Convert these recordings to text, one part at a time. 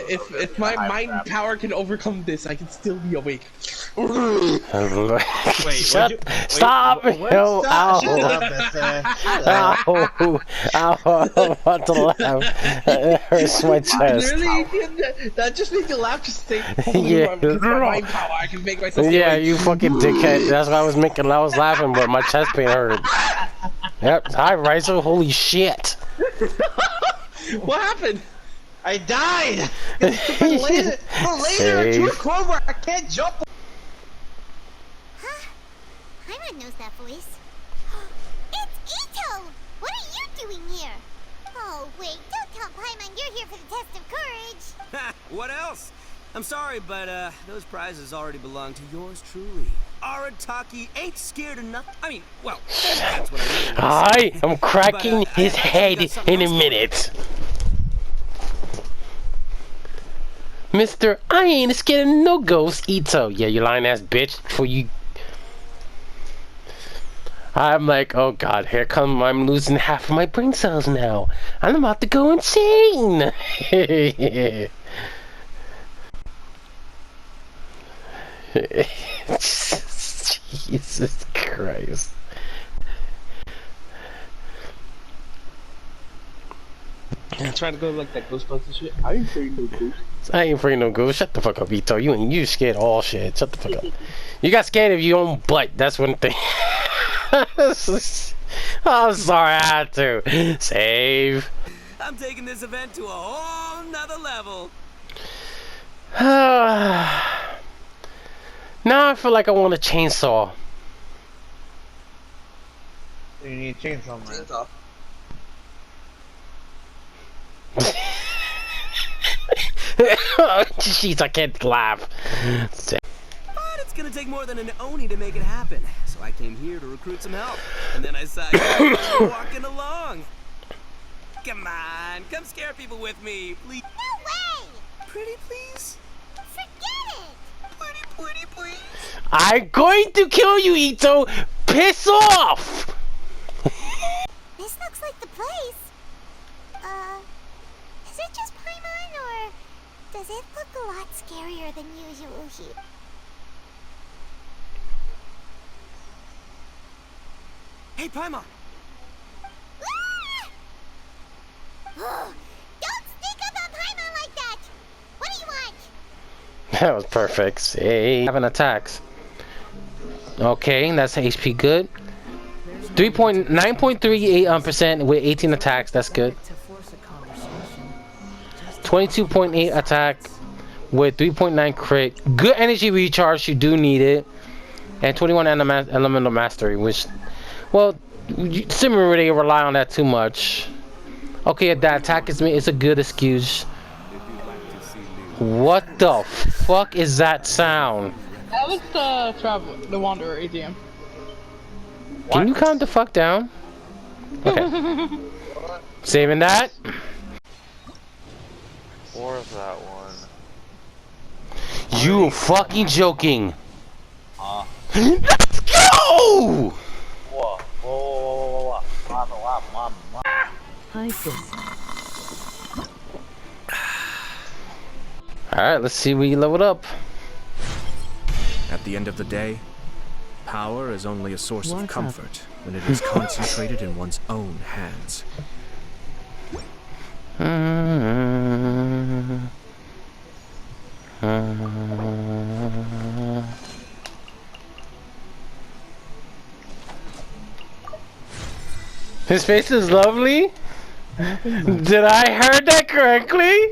if my mind power can overcome this, I can still be awake. Wait, Stop! Yo, ow! Ow! Ow! I'm about to laugh. It hurts my chest. Literally, that just made me laugh. Just say, Yeah. because my mind power, I can make myself. Yeah, awake. you fucking dickhead. That's why I was laughing, but my chest pain hurt. Yep. Hi, Riser. Holy shit. What happened? I died! The laser to a cobra! I can't jump! Huh? Paimon knows that voice. It's Ito! What are you doing here? Oh, wait, don't tell Paimon you're here for the test of courage! What else? I'm sorry, but those prizes already belong to yours truly. Arataki ain't scared of nothing. I mean, well, that's what I mean. I'm cracking his head in a minute. Mr. I ain't scared of no ghost, Ito. Yeah, you lying ass bitch. For you. I'm like, oh god, here come, I'm losing half of my brain cells now. I'm about to go insane. Jesus Christ. I'm trying to go like that Ghostbusters shit. I ain't afraid no ghosts. I ain't afraid no ghost. Shut the fuck up, Ito. You scared of all shit. Shut the fuck up. You got scared of your own butt. That's one thing. I'm sorry, I had to. Save. I'm taking this event to a whole nother level. Now I feel like I want a chainsaw. You need a chainsaw, man. Jeez, I can't laugh. But it's gonna take more than an Oni to make it happen. So I came here to recruit some help. And then I saw you walking along. Come on, come scare people with me, please. No way! Pretty please? Forget it! Pretty please? I'm going to kill you, Ito! Piss off! This looks like the place. Is it just Paimon, or does it look a lot scarier than usual here? Hey, Paimon! Don't sneak up on Paimon like that! What do you want? That was perfect. Say, 7 attacks. Okay, that's HP good. 9.38% with 18 attacks. That's good. 22.8 attack with 3.9 crit. Good energy recharge. You do need it. And 21 elemental mastery, which, well, similarly rely on that too much. Okay, that attack is a good excuse. What the fuck is that sound? That was the Wanderer ATM. Can you calm the fuck down? Okay. Saving that. Or is that one? You fucking joking. Let's go! Whoa. Alright, let's see where you leveled up. At the end of the day, power is only a source of comfort when it is concentrated in one's own hands. His face is lovely? Did I heard that correctly?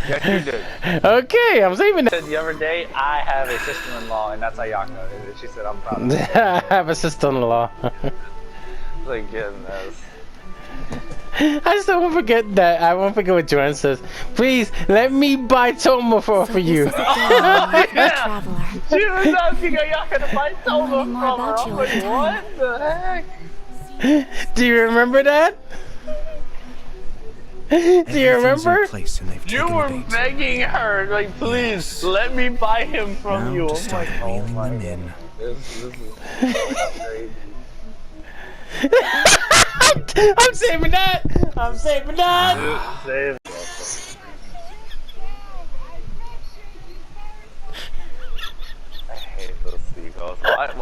Yes, you did. Okay, I'm saving that. Said the other day, I have a sister-in-law, and that's how Yaka is. She said, I'm proud of her. I have a sister-in-law. Like, goodness. I just don't want to forget that. I won't forget what Joanne says. Please, let me buy Toma for you. She was asking Yaka to buy Toma from her. I'm like, what the heck? Do you remember that? Do you remember? You were begging her, like, please, let me buy him from you. I'm like, oh my god. This is crazy. I'm saving that! I'm saving that! Save.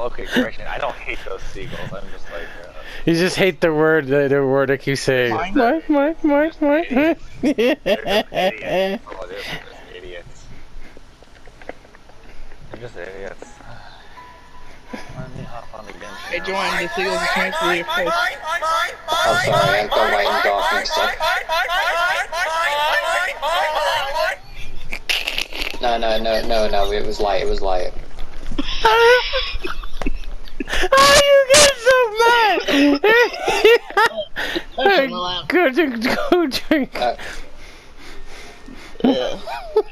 okay, correction. I don't hate those seagulls. I'm just like. You just hate the word that you say. Mike. They're just idiots. Oh, they're just idiots. They're just idiots. Let me hop on the Genshin. I joined the seagulls came to your place. I'm sorry, I got white and dark and stuff. No, it was light, Oh, you get so mad! Go drink.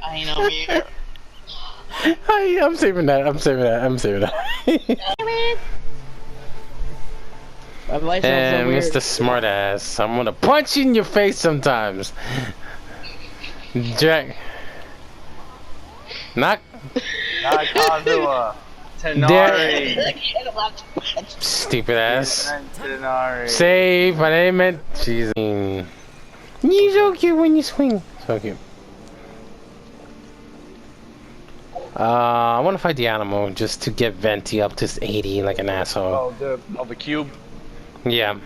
I know me. I'm saving that. And Mr. Smartass, I'm gonna punch you in your face sometimes. Jack. Knock. Kazuha. Tenari. Stupid ass. Tenari. Save, I didn't meant. Jeez. You're so cute when you swing. So cute. I want to fight the animal just to get Venti up to 80 like an asshole. Oh, the cube. Yeah.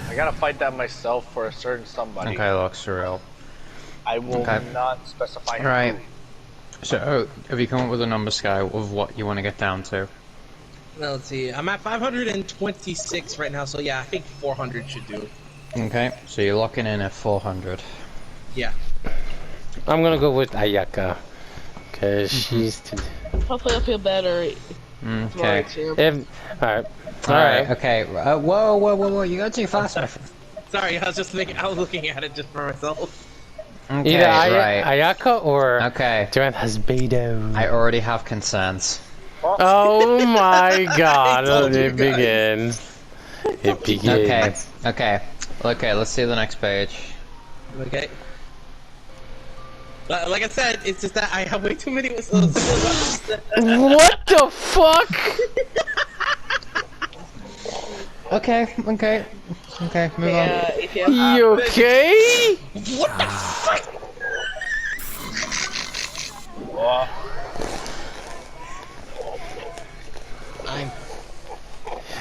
I gotta fight that myself for a certain somebody. Okay, look, surreal. I will not specify. Right. So, have you come up with a number scale of what you want to get down to? Well, let's see. I'm at 526 right now, so yeah, I think 400 should do. Okay, so you're locking in at 400. Yeah. I'm gonna go with Ayaka. Cause she's. Hopefully I'll feel better. Okay. Alright. Okay. Whoa! You got too fast. Sorry, I was looking at it just for myself. Okay, Either right. Ayaka or Durant has Beto. I already have concerns. Oh my god, it begins. It begins. Okay, let's see the next page. Okay. Like I said, it's just that I have way too many whistles. What the fuck? Okay, move on. You okay? What the fuck?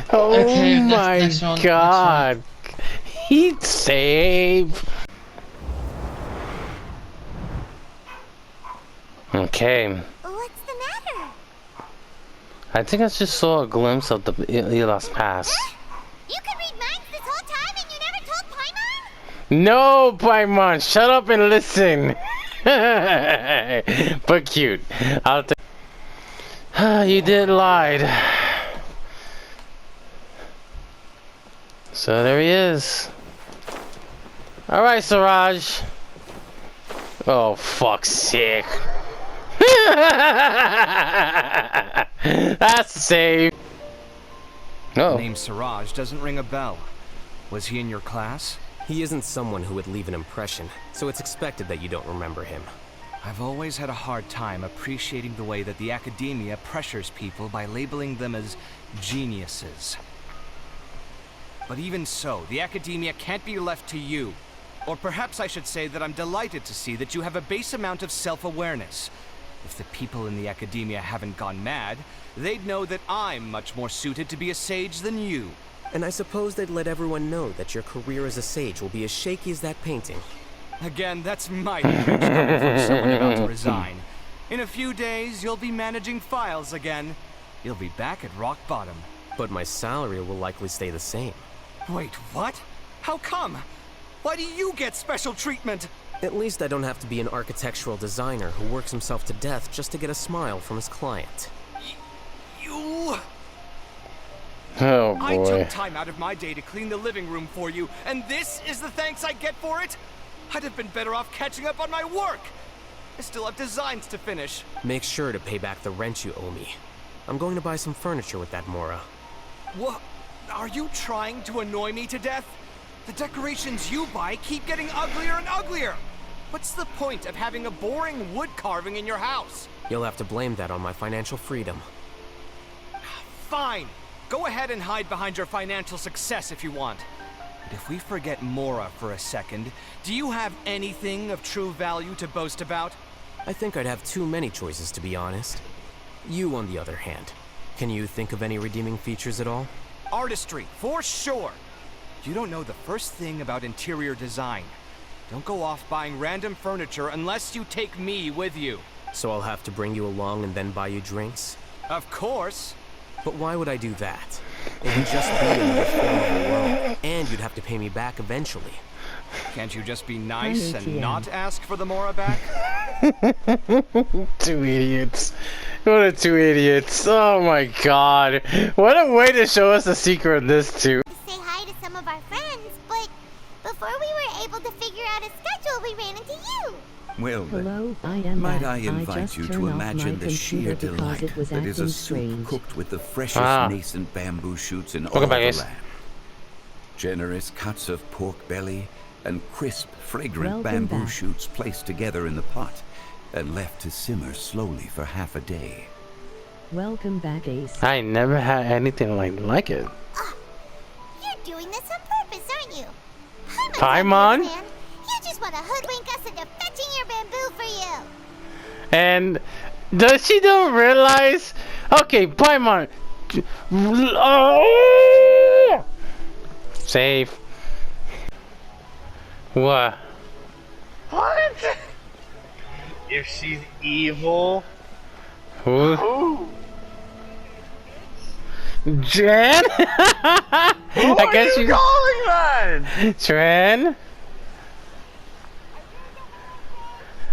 Oh Okay, my next one, god. He'd save. Okay. What's the matter? I think I just saw a glimpse of the Elos Pass. You could read minds this whole time and you never told Paimon? No, Paimon, shut up and listen. But cute. I'll take. You did lied. So there he is. All right, Siraj. Oh, fuck's sake. That's the save. The name Siraj doesn't ring a bell. Was he in your class? He isn't someone who would leave an impression, so it's expected that you don't remember him. I've always had a hard time appreciating the way that the academia pressures people by labeling them as geniuses. But even so, the academia can't be left to you. Or perhaps I should say that I'm delighted to see that you have a base amount of self-awareness. If the people in the academia haven't gone mad, they'd know that I'm much more suited to be a sage than you. And I suppose they'd let everyone know that your career as a sage will be as shaky as that painting. Again, that's mighty rich coming from someone about to resign. In a few days, you'll be managing files again. You'll be back at rock bottom. But my salary will likely stay the same. Wait, what? How come? Why do you get special treatment? At least I don't have to be an architectural designer who works himself to death just to get a smile from his client. You... Oh boy. I took time out of my day to clean the living room for you, and this is the thanks I get for it? I'd have been better off catching up on my work. I still have designs to finish. Make sure to pay back the rent you owe me. I'm going to buy some furniture with that Mora. What? Are you trying to annoy me to death? The decorations you buy keep getting uglier and uglier. What's the point of having a boring wood carving in your house? You'll have to blame that on my financial freedom. Fine. Go ahead and hide behind your financial success if you want. But if we forget Mora for a second, do you have anything of true value to boast about? I think I'd have too many choices, to be honest. You, on the other hand. Can you think of any redeeming features at all? Artistry, for sure. You don't know the first thing about interior design. Don't go off buying random furniture unless you take me with you. So I'll have to bring you along and then buy you drinks? Of course. But why would I do that? It would just be another form of the world, and you'd have to pay me back eventually. Can't you just be nice and not ask for the Mora back? Two idiots. What are two idiots? Oh my god. What a way to show us the secret of this too. Say hi to some of our friends, but before we were able to figure out a schedule, we ran into you. Well then, Hello, I am might back. I invite you to imagine the sheer delight that is a soup cooked with the freshest nascent bamboo shoots in all the land. Generous cuts of pork belly and crisp, fragrant bamboo shoots placed together in the pot and left to simmer slowly for half a day. Welcome back, Ace. I never had anything like it. You're doing this on purpose, aren't you? Paimon? You just want to hoodwink us into fetching your bamboo for you. And does she don't realize? Okay, Paimon. Oh! Save. What? What? If she's evil. Who? Who? Jen? Who I guess are you calling that? Tren?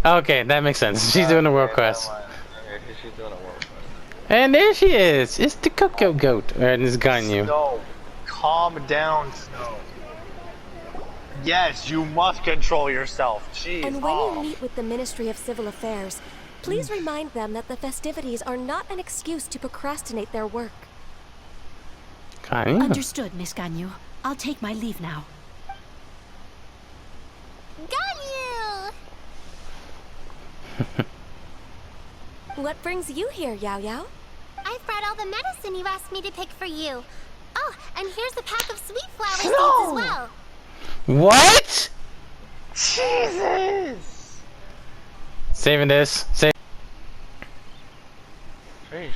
Okay, that makes sense. She's doing a world quest. She's doing a world quest. And there she is. It's the Cocoa Goat. And it's Ganyu. Snow. Calm down, Snow. Yes, you must control yourself. Jeez. And when you meet with the Ministry of Civil Affairs, please remind them that the festivities are not an excuse to procrastinate their work. Ganyu. Understood, Miss Ganyu. I'll take my leave now. Ganyu! What brings you here, Yao Yao? I've brought all the medicine you asked me to pick for you. Oh, and here's a pack of sweet flower seeds as well. What? Jesus! Saving this. Very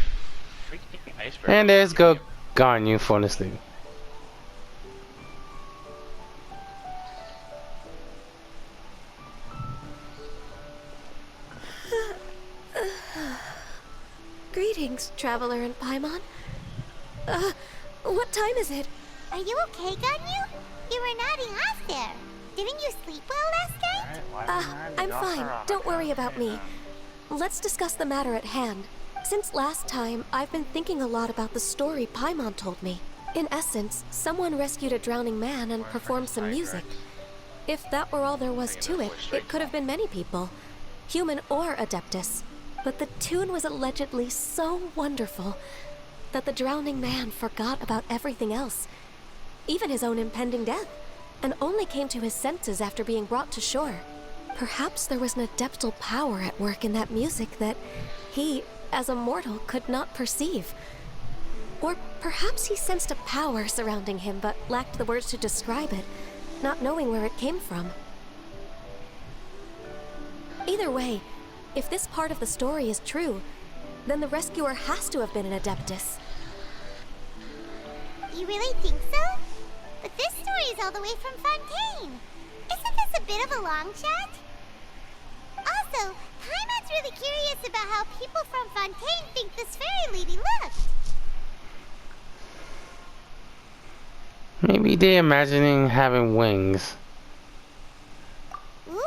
freaking iceberg. And there's go Ganyu falling asleep. Greetings, Traveler and Paimon. What time is it? Are you okay, Ganyu? You were nodding off there. Didn't you sleep well last night? I'm fine. Don't worry about me. Let's discuss the matter at hand. Since last time, I've been thinking a lot about the story Paimon told me. In essence, someone rescued a drowning man and performed some music. If that were all there was to it, it could have been many people, human or Adeptus. But the tune was allegedly so wonderful that the drowning man forgot about everything else, even his own impending death, and only came to his senses after being brought to shore. Perhaps there was an adeptal power at work in that music that he, as a mortal, could not perceive. Or perhaps he sensed a power surrounding him but lacked the words to describe it, not knowing where it came from. Either way, if this part of the story is true, then the rescuer has to have been an Adeptus. You really think so? But this story is all the way from Fontaine. Isn't this a bit of a long shot? Also, Paimon's really curious about how people from Fontaine think this fairy lady looked. Maybe they're imagining having wings. Ooh,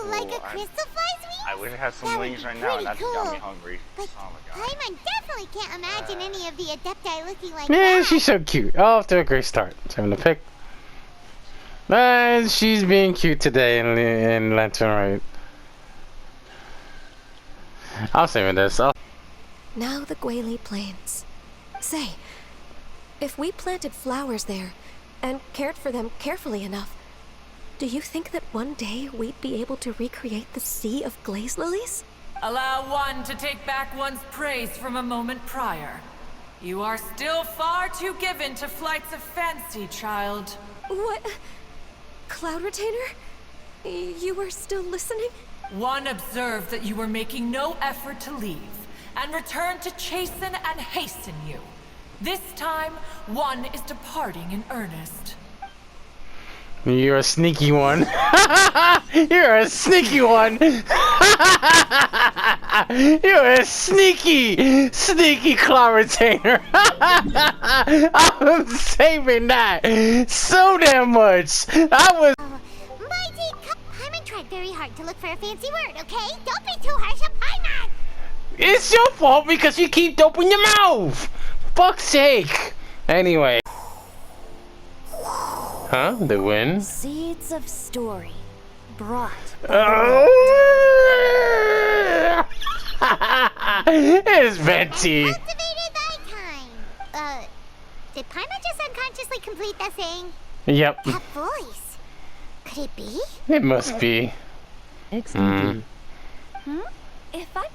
like a crystal fly's wings? I wish I had some That would wings be right now, and that pretty just got me cool. hungry. But Oh my god. Paimon definitely can't imagine any of the Adepti looking like Man, that. she's so cute. Off to a great start. Having to pick. And she's being cute today in Lantern Right. I'll save this. Now the Guili Plains. Say, if we planted flowers there and cared for them carefully enough, do you think that one day we'd be able to recreate the sea of glaze lilies? Allow one to take back one's praise from a moment prior. You are still far too given to flights of fancy, child. What? Cloud Retainer? You were still listening? One observed that you were making no effort to leave, and return to chasten and hasten you. This time, one is departing in earnest. You're a sneaky one. You're a sneaky one. You're a sneaky claw retainer. I'm saving that so damn much. I was. Paimon tried very hard to look for a fancy word, okay? Don't be too harsh on Paimon! It's your fault because you keep opening your mouth. Fuck's sake. Anyway. Huh? The win? Seeds of story brought. It's Venti. Cultivated thy time. Did Paimon just unconsciously complete that saying? Yep. That voice. Could it be? It must be. If I'm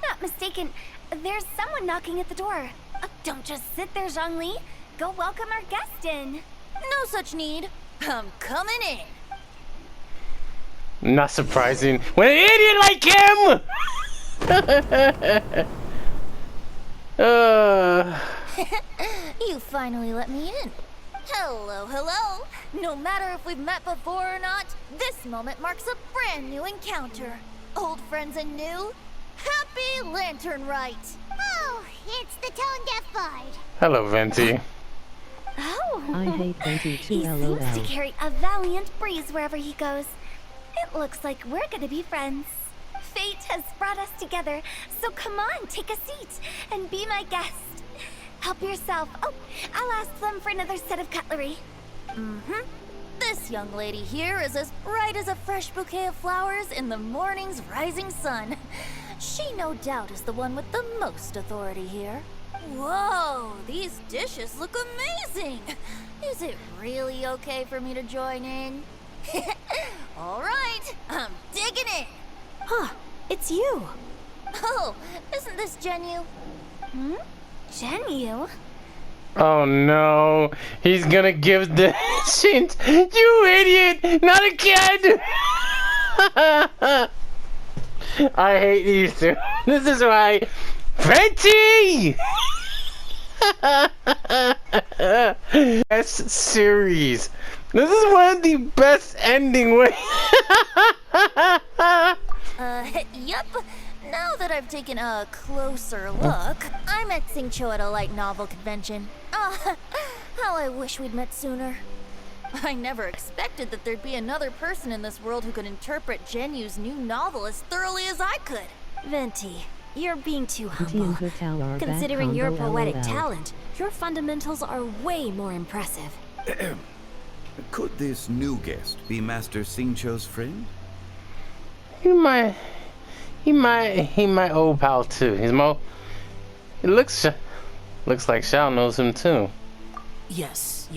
not mistaken, there's someone knocking at the door. Don't just sit there, Zhongli. Go welcome our guest in. No such need. I'm coming in. Not surprising. When an idiot like him! You finally let me in. Hello, hello. No matter if we've met before or not, this moment marks a brand new encounter. Old friends and new. Happy Lantern Rite. Oh, it's the tone-deaf bard. Hello, Venti. Oh. I hate Venti too, He LOL. seems to carry a valiant breeze wherever he goes. It looks like we're gonna be friends. Fate has brought us together, so come on, take a seat and be my guest. Help yourself. Oh, I'll ask them for another set of cutlery. This young lady here is as bright as a fresh bouquet of flowers in the morning's rising sun. She no doubt is the one with the most authority here. Whoa, these dishes look amazing! Is it really okay for me to join in? Alright, I'm digging in! Huh, it's you! Oh, isn't this Genu? Genu? Oh no, he's gonna give the hint. You idiot! Not again! I hate these two. This is why. Venti! Best series. This is one of the best ending ways. Yep. Now that I've taken a closer look, I met Xingqiu at a light novel convention. How I wish we'd met sooner. I never expected that there'd be another person in this world who could interpret Genu's new novel as thoroughly as I could. Venti, you're being too humble. Considering your poetic talent, your fundamentals are way more impressive. Could this new guest be Master Xingqiu's friend? He might old pal too. He's it looks like Xiao knows him too. Yes.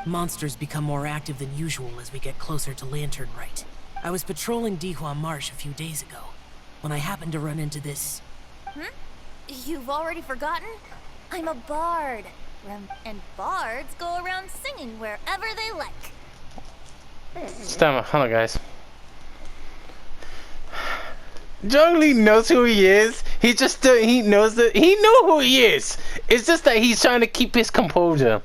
Monsters become more active than usual as we get closer to Lantern Rite. I was patrolling Dihua Marsh a few days ago when I happened to run into this. You've already forgotten? I'm a bard. And bards go around singing wherever they like. Hold on, guys. Zhongli knows who he is. He knows who he is. It's just that he's trying to keep his composure.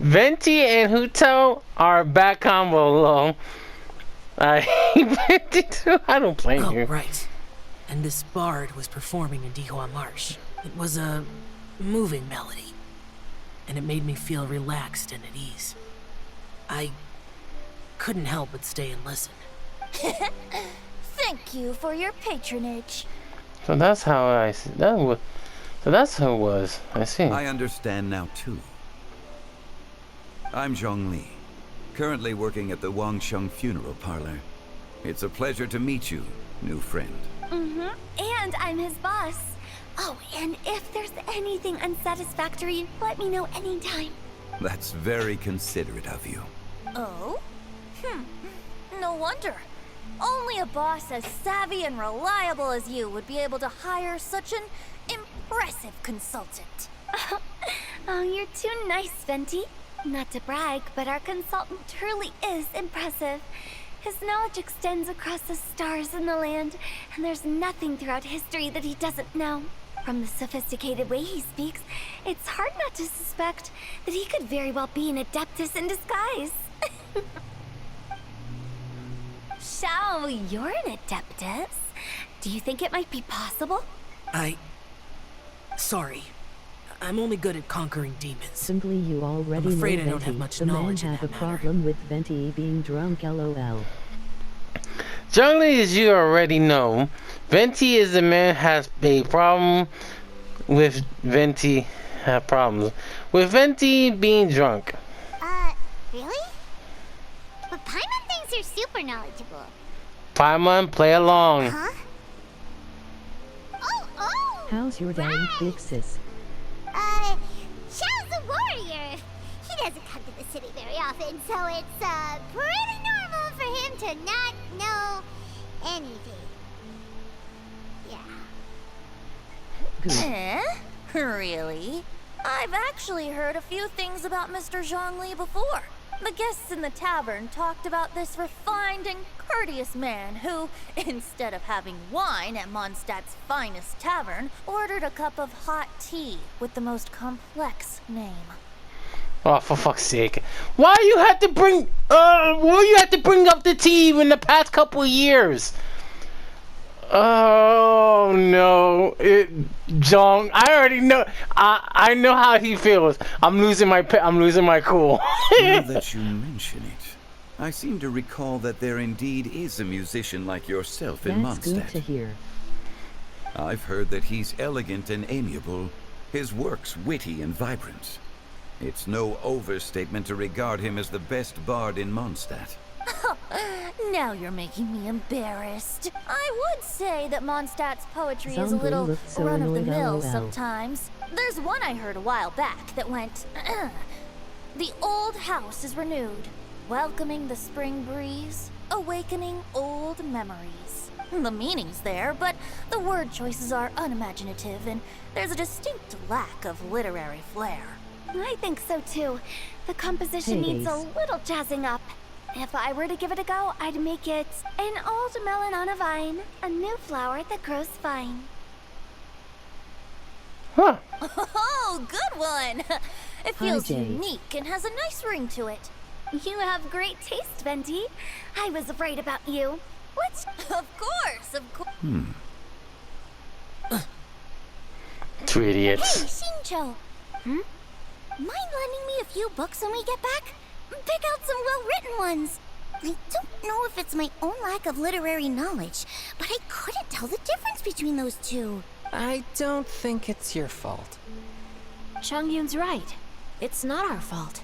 Venti and Huto are back combo alone. I hate Venti too. I don't blame you. Right. And this bard was performing in Dihua Marsh. It was a moving melody, and it made me feel relaxed and at ease. I couldn't help but stay and listen. Thank you for your patronage. So that's how so that's how it was. I see. I understand now too. I'm Zhongli, currently working at the Wangsheng Funeral Parlor. It's a pleasure to meet you, new friend. And I'm his boss. Oh, and if there's anything unsatisfactory, let me know anytime. That's very considerate of you. Oh? No wonder. Only a boss as savvy and reliable as you would be able to hire such an impressive consultant. Oh, you're too nice, Venti. Not to brag, but our consultant truly is impressive. His knowledge extends across the stars and the land, and there's nothing throughout history that he doesn't know. From the sophisticated way he speaks, it's hard not to suspect that he could very well be an Adeptus in disguise. Shao, you're an Adeptus. Do you think it might be possible? Sorry. I'm only good at conquering demons. Simply you already I'm afraid know I don't Venti. have much the knowledge man in have that a problem with Venti being drunk, lol. Generally, as you already know, Venti is the man has a problem with Venti have problems with Venti being drunk. Really? But Paimon thinks you're super knowledgeable. Paimon, play along. Huh? Oh! How's your day, big sis? Shao's a warrior. He doesn't come to the city very often, so it's, pretty normal for him to not know anything. Yeah. Really? I've actually heard a few things about Mr. Zhongli before. The guests in the tavern talked about this refined and courteous man who, instead of having wine at Mondstadt's finest tavern, ordered a cup of hot tea with the most complex name. Oh, for fuck's sake! Why you had to bring? Why you had to bring up the tea in the past couple of years? Oh no, Jong. I already know. I know how he feels. I'm losing my cool. Now that you mention it, I seem to recall that there indeed is a musician like yourself in That's good Mondstadt. to hear. I've heard that he's elegant and amiable, his works witty and vibrant. It's no overstatement to regard him as the best bard in Mondstadt. Now you're making me embarrassed. I would say that Mondstadt's poetry is a Zombie little looked so run-of-the-mill annoyed, lol. sometimes. There's one I heard a while back that went, The old house is renewed, welcoming the spring breeze, awakening old memories. The meaning's there, but the word choices are unimaginative, and there's a distinct lack of literary flair. I think so too. The composition needs a little jazzing up. If I were to give it a go, I'd make it an old melon on a vine, a new flower that grows fine. Huh. Oh, good one! It feels Jay. unique and has a nice ring to it. You have great taste, Venti. I was afraid about you. Let's... Of course. Two idiots. Hey, Shincho. Mind lending me a few books when we get back? Pick out some well-written ones. I don't know if it's my own lack of literary knowledge, but I couldn't tell the difference between those two. I don't think it's your fault. Chongyun's right. It's not our fault.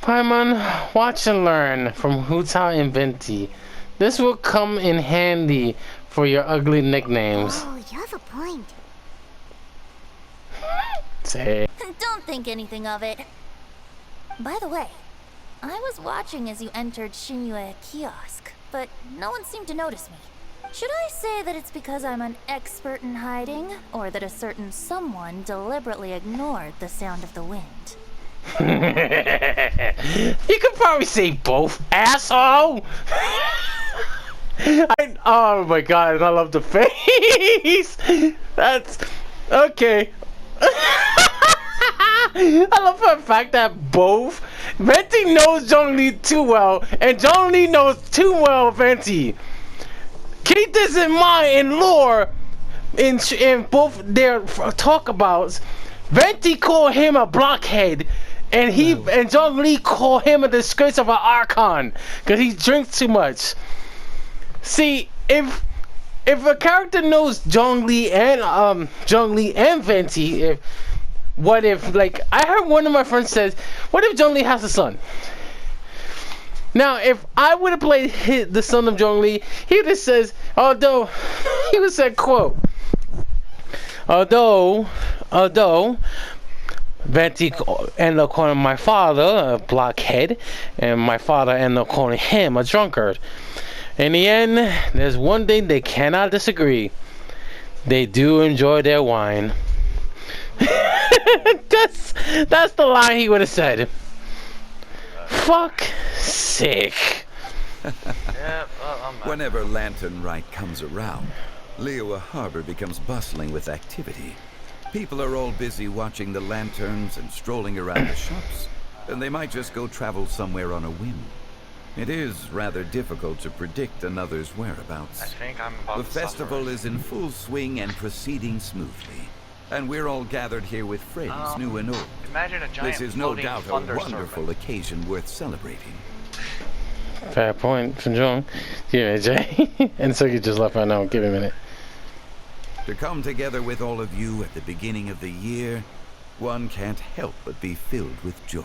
Paimon, watch and learn from Hutao and Venti. This will come in handy for your ugly nicknames. Oh, you have a point. Say. Don't think anything of it. By the way, I was watching as you entered Shinyue Kiosk, but no one seemed to notice me. Should I say that it's because I'm an expert in hiding, or that a certain someone deliberately ignored the sound of the wind? You could probably say both, asshole! Oh my god, I love the face! That's... okay. I love the fact that both Venti knows Zhongli too well, and Zhongli knows too well Venti. Keep this in mind in lore, in both their talkabouts. Venti called him a blockhead, and and Zhongli called him a disgrace of an archon because he drinks too much. See, if a character knows Zhongli and Venti, what if, like, I heard one of my friends says, what if Zhongli has a son? Now, if I would have played the son of Zhongli, he would have says, he would have said, quote, although Venti ended up calling my father a blockhead, and my father ended up calling him a drunkard. In the end, there's one thing they cannot disagree. They do enjoy their wine. That's the line he would have said. Fuck Sick. Yeah, well, I'm back. Whenever Lantern Rite comes around, Liyue Harbor becomes bustling with activity. People are all busy watching the lanterns and strolling around the shops, and they might just go travel somewhere on a whim. It is rather difficult to predict another's whereabouts. I think I'm about The to festival suffer. is in full swing and proceeding smoothly, and we're all gathered here with friends, new and old. Imagine a giant This is no floating doubt a thunder wonderful serpent. occasion worth celebrating. Fair point from Jung. Yeah, Jay. And Suki just left right now. Give me a minute. To come together with all of you at the beginning of the year, one can't help but be filled with joy.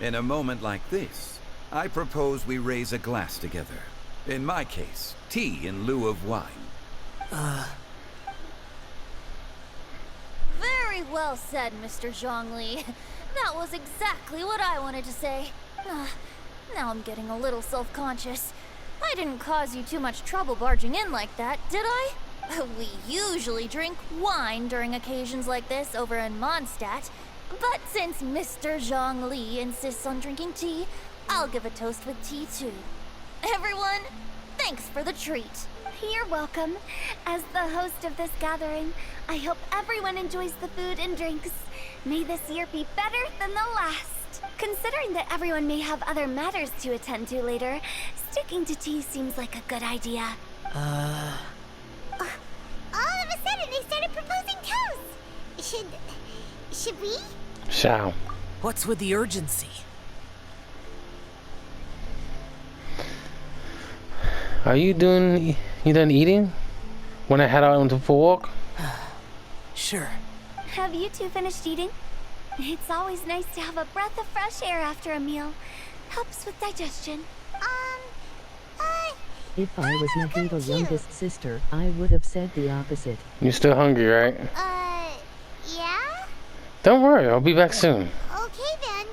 In a moment like this, I propose we raise a glass together. In my case, tea in lieu of wine. Very well said, Mr. Zhongli. That was exactly what I wanted to say. Now I'm getting a little self-conscious. I didn't cause you too much trouble barging in like that, did I? We usually drink wine during occasions like this over in Mondstadt, but since Mr. Zhongli insists on drinking tea, I'll give a toast with tea too. Everyone, thanks for the treat. You're welcome. As the host of this gathering, I hope everyone enjoys the food and drinks. May this year be better than the last. Considering that everyone may have other matters to attend to later, sticking to tea seems like a good idea. All of a sudden, they started proposing toasts. Should we? Shall. What's with the urgency? Are you done eating? When I head out onto the walk? Sure. Have you two finished eating? It's always nice to have a breath of fresh air after a meal. Helps with digestion. If I was Nagita's youngest sister, I would have said the opposite. You're still hungry, right? Yeah? Don't worry, I'll be back soon. Okay then.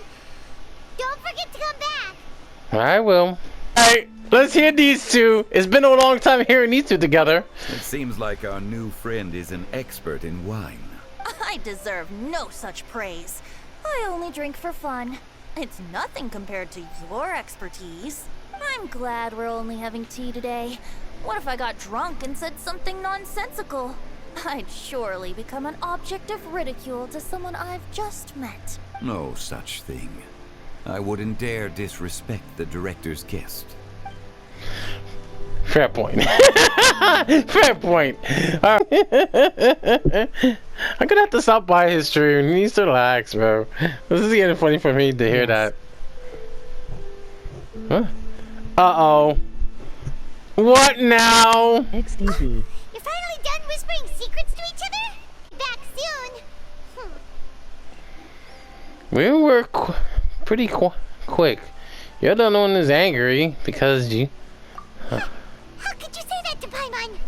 Don't forget to come back. I will. Alright, let's hear these two. It's been a long time hearing these two together. It seems like our new friend is an expert in wine. I deserve no such praise. I only drink for fun. It's nothing compared to your expertise. I'm glad we're only having tea today. What if I got drunk and said something nonsensical? I'd surely become an object of ridicule to someone I've just met. No such thing. I wouldn't dare disrespect the director's guest. Fair point. Fair point. I'm gonna have to stop by his stream. He needs to relax, bro. This is getting funny for me to hear that. Huh? Uh-oh. What now? XDB. You're finally done whispering secrets to each other? Back soon. We were pretty quick. You're the one who's angry because you... How could you say that to Paimon?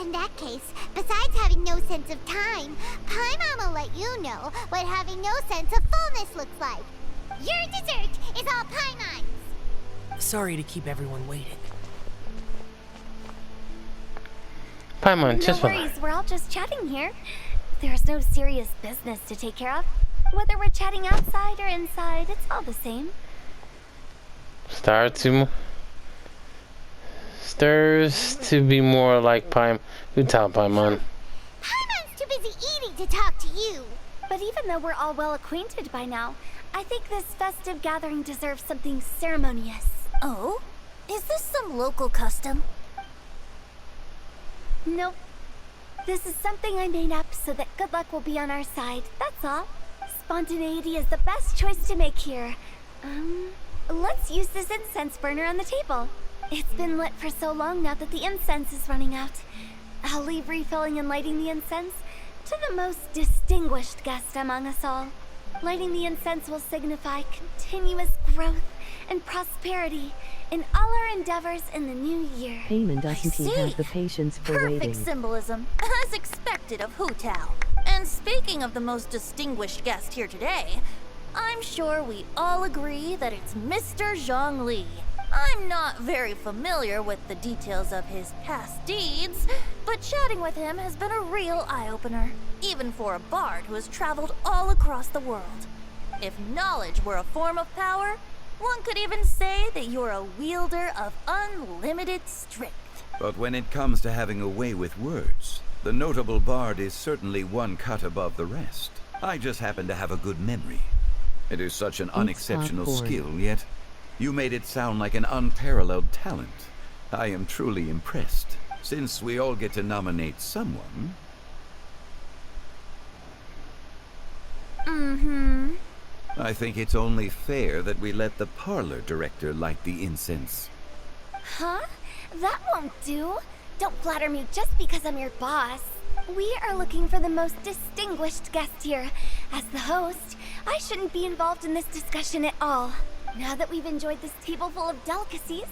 In that case, besides having no sense of time, Paimon will let you know what having no sense of fullness looks like. Your dessert is all Paimon's. Sorry to keep everyone waiting. Paimon, No just worries, relax. we're all just chatting here. There's no serious business to take care of. Whether we're chatting outside or inside, it's all the same. Stirs to be more like Paimon. You tell Paimon. Paimon's too busy eating to talk to you. But even though we're all well acquainted by now, I think this festive gathering deserves something ceremonious. Oh? Is this some local custom? Nope. This is something I made up so that good luck will be on our side, that's all. Spontaneity is the best choice to make here. Let's use this incense burner on the table. It's been lit for so long now that the incense is running out. I'll leave refilling and lighting the incense to the most distinguished guest among us all. Lighting the incense will signify continuous growth and prosperity in all our endeavors in the new year. Paimon doesn't he have the patience for Perfect waiting? symbolism, as expected of Hu Tao. And speaking of the most distinguished guest here today, I'm sure we all agree that it's Mr. Zhongli. I'm not very familiar with the details of his past deeds, but chatting with him has been a real eye-opener, even for a bard who has traveled all across the world. If knowledge were a form of power, One could even say that you're a wielder of unlimited strength. But when it comes to having a way with words, the notable bard is certainly one cut above the rest. I just happen to have a good memory. It is such an unexceptional skill, yet you made it sound like an unparalleled talent. I am truly impressed. Since we all get to nominate someone... Mm-hmm. I think it's only fair that we let the parlor director light the incense. Huh? That won't do. Don't flatter me just because I'm your boss. We are looking for the most distinguished guest here. As the host, I shouldn't be involved in this discussion at all. Now that we've enjoyed this table full of delicacies,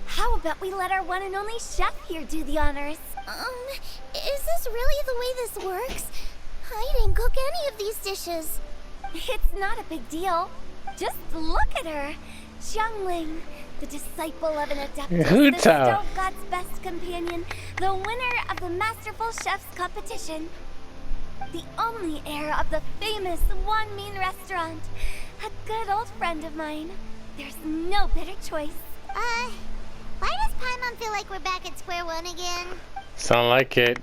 how about we let our one and only chef here do the honors? Is this really the way this works? I didn't cook any of these dishes. It's not a big deal. Just look at her. Xiangling, the disciple of an adeptus, the stove god's best companion, the winner of the Masterful Chef's competition. The only heir of the famous One Mean restaurant. A good old friend of mine. There's no better choice. Why does Paimon feel like we're back at square one again? Sound like it.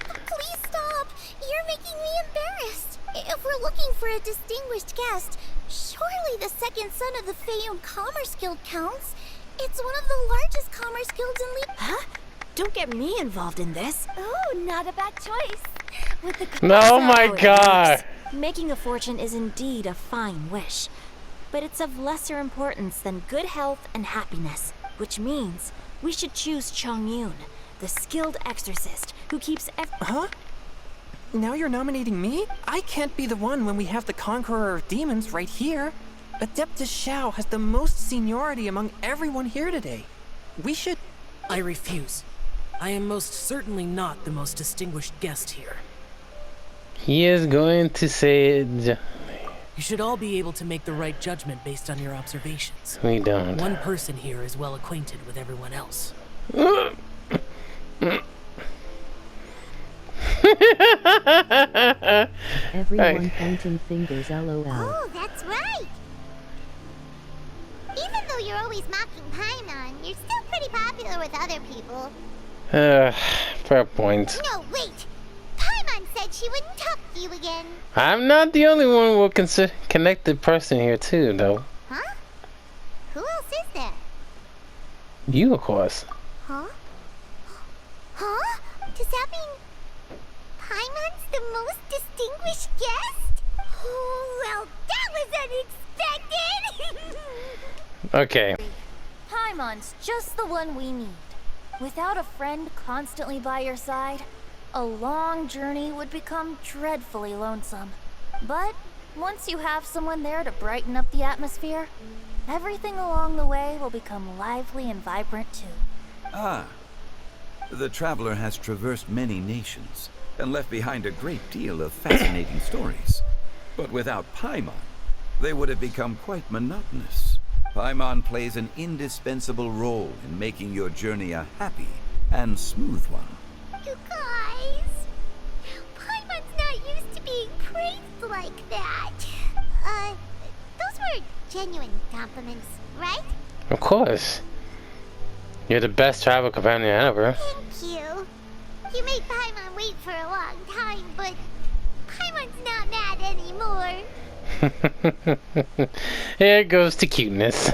Please stop! You're making me embarrassed. If we're looking for a distinguished guest, surely the second son of the Feiyun Commerce Guild counts. It's one of the largest commerce guilds in Huh? Don't get me involved in this. Oh, not a bad choice. With the Oh my god! Making a fortune is indeed a fine wish, but it's of lesser importance than good health and happiness, which means we should choose Chongyun, the skilled exorcist who keeps Huh? Now you're nominating me? I can't be the one when we have the Conqueror of Demons right here. Adeptus Xiao has the most seniority among everyone here today. We should... I refuse. I am most certainly not the most distinguished guest here. He is going to say it. You should all be able to make the right judgment based on your observations. We don't. One person here is well acquainted with everyone else. Everyone pointing fingers, lol. Oh, that's right! Even though you're always mocking Paimon, you're still pretty popular with other people. Fair point. No, wait! Paimon said she wouldn't talk to you again. I'm not the only one who will consider connected person here too, though. Huh? Who else is there? You, of course. Huh? Huh? Does that mean Paimon's the most distinguished guest? Oh, well, that was unexpected! Okay. Paimon's just the one we need. Without a friend constantly by your side, a long journey would become dreadfully lonesome. But once you have someone there to brighten up the atmosphere, everything along the way will become lively and vibrant too. Ah. The traveler has traversed many nations and left behind a great deal of fascinating stories. But without Paimon, they would have become quite monotonous. Paimon plays an indispensable role in making your journey a happy and smooth one. You guys, Paimon's not used to being praised like that. Those were genuine compliments, right? Of course. You're the best travel companion ever. Thank you. You made Paimon wait for a long time, but Paimon's not mad anymore. Here goes to cuteness.